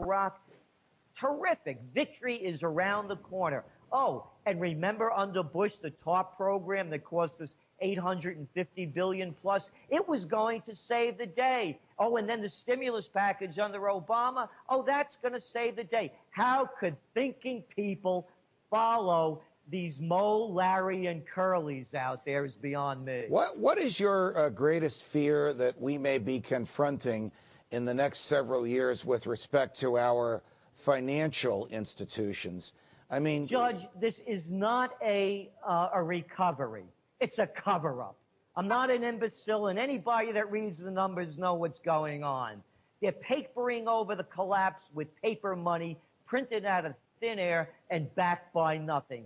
Iraq. Terrific. Victory is around the corner. Oh, and remember under Bush, the TARP program that cost us $850 billion plus? It was going to save the day. Oh, and then the stimulus package under Obama. Oh, that's going to save the day. How could thinking people follow these Mo, Larry, and Curlys out there is beyond me. What is your greatest fear that we may be confronting in the next several years with respect to our financial institutions? I mean, Judge, this is not a recovery. It's a cover-up. I'm not an imbecile, and anybody that reads the numbers know what's going on. They're papering over the collapse with paper money printed out of thin air and backed by nothing.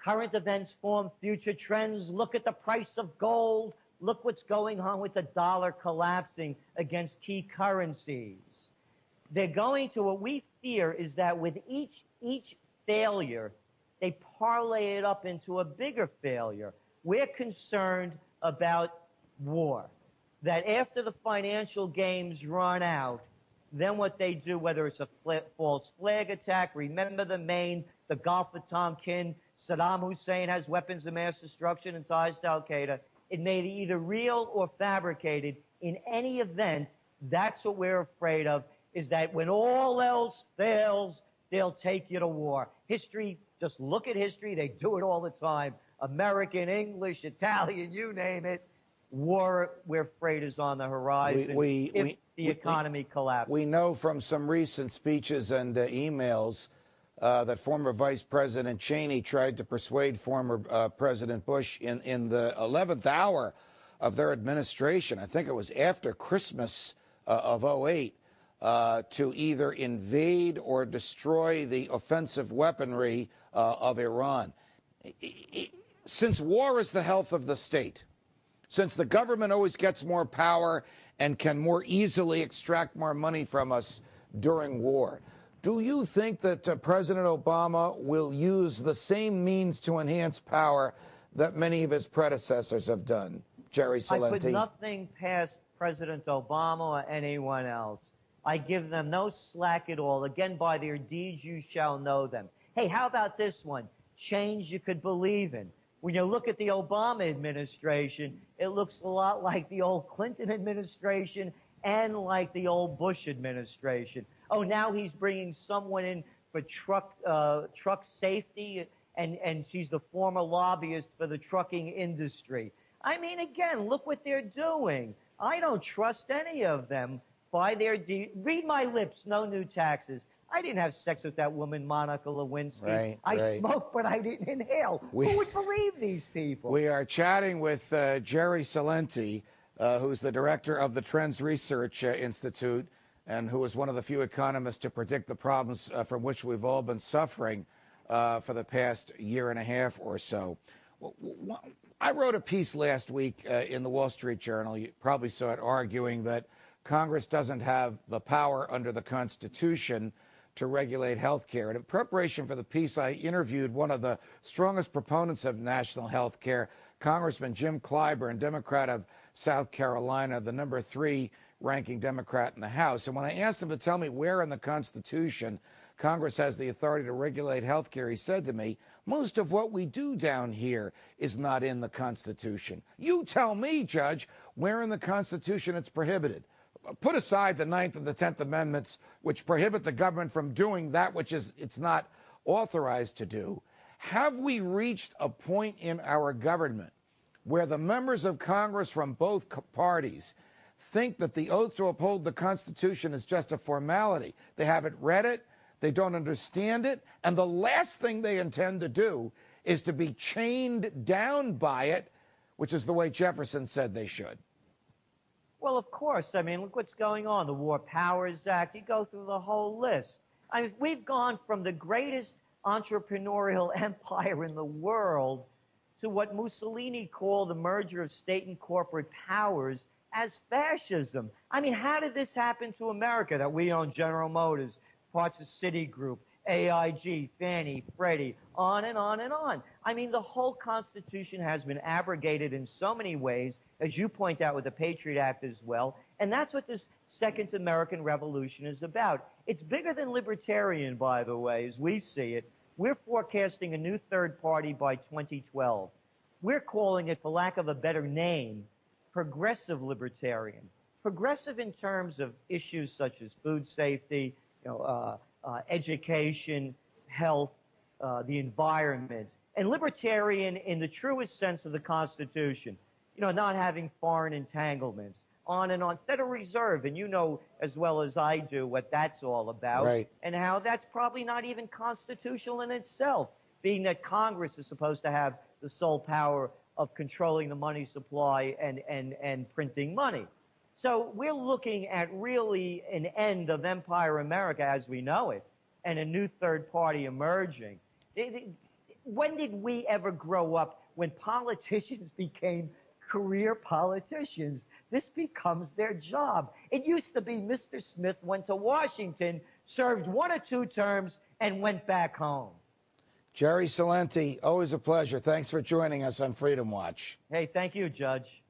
Current events form future trends. Look at the price of gold. Look what's going on with the dollar collapsing against key currencies. They're going to, what we fear is that with each failure, they parlay it up into a bigger failure. We're concerned about war, that after the financial games run out, then what they do, whether it's a false flag attack, remember the Maine, the Gulf of Tonkin, Saddam Hussein has weapons of mass destruction and ties to Al-Qaeda. It may be either real or fabricated. In any event, that's what we're afraid of, is that when all else fails, they'll take you to war. History, just look at history. They do it all the time. American, English, Italian, you name it. War, we're afraid, is on the horizon if the economy collapses. We know from some recent speeches and emails that former Vice President Cheney tried to persuade former President Bush in the 11th hour of their administration, I think it was after Christmas of '08, to either invade or destroy the offensive weaponry of Iran. Since war is the health of the state, since the government always gets more power and can more easily extract more money from us during war, do you think that President Obama will use the same means to enhance power that many of his predecessors have done? Jerry Celente. I put nothing past President Obama or anyone else. I give them no slack at all. Again, by their deeds you shall know them. Hey, how about this one? Change you could believe in. When you look at the Obama administration, it looks a lot like the old Clinton administration and like the old Bush administration. Oh, now he's bringing someone in for truck safety, and she's the former lobbyist for the trucking industry. I mean, again, look what they're doing. I don't trust any of them by their read my lips, no new taxes. I didn't have sex with that woman, Monica Lewinsky. I smoked, but I didn't inhale. Who would believe these people? We are chatting with Gerald Celente, who's the director of the Trends Research Institute, and who is one of the few economists to predict the problems from which we've all been suffering for the past year and a half or so. I wrote a piece last week in the Wall Street Journal, you probably saw it, arguing that Congress doesn't have the power under the Constitution to regulate health care. And in preparation for the piece, I interviewed one of the strongest proponents of national health care, Congressman Jim Clyburn, Democrat of South Carolina, the number 3 ranking Democrat in the House. And when I asked him to tell me where in the Constitution Congress has the authority to regulate health care, he said to me, most of what we do down here is not in the Constitution. You tell me, Judge, where in the Constitution it's prohibited. Put aside the 9th and the 10th Amendments, which prohibit the government from doing that which it's not authorized to do. Have we reached a point in our government where the members of Congress from both parties think that the oath to uphold the Constitution is just a formality? They haven't read it, they don't understand it, and the last thing they intend to do is to be chained down by it, which is the way Jefferson said they should. Well, of course. I mean, look what's going on. The War Powers Act, you go through the whole list. I mean, we've gone from the greatest entrepreneurial empire in the world to what Mussolini called the merger of state and corporate powers as fascism. I mean, how did this happen to America, that we own General Motors, parts of Citigroup, AIG, Fannie, Freddie, on and on and on? I mean, the whole Constitution has been abrogated in so many ways, as you point out with the Patriot Act as well, and that's what this Second American Revolution is about. It's bigger than libertarian, by the way, as we see it. We're forecasting a new third party by 2012. We're calling it, for lack of a better name, progressive libertarian. Progressive in terms of issues such as food safety, education, health, the environment, and libertarian in the truest sense of the Constitution. Not having foreign entanglements, on and on. Federal Reserve, and you know as well as I do what that's all about, right, and how that's probably not even constitutional in itself, being that Congress is supposed to have the sole power of controlling the money supply and printing money. So we're looking at really an end of Empire America as we know it, and a new third party emerging. When did we ever grow up when politicians became career politicians? This becomes their job. It used to be Mr. Smith went to Washington, served 1 or 2 terms, and went back home. Gerry Celente, always a pleasure. Thanks for joining us on Freedom Watch. Hey, thank you, Judge.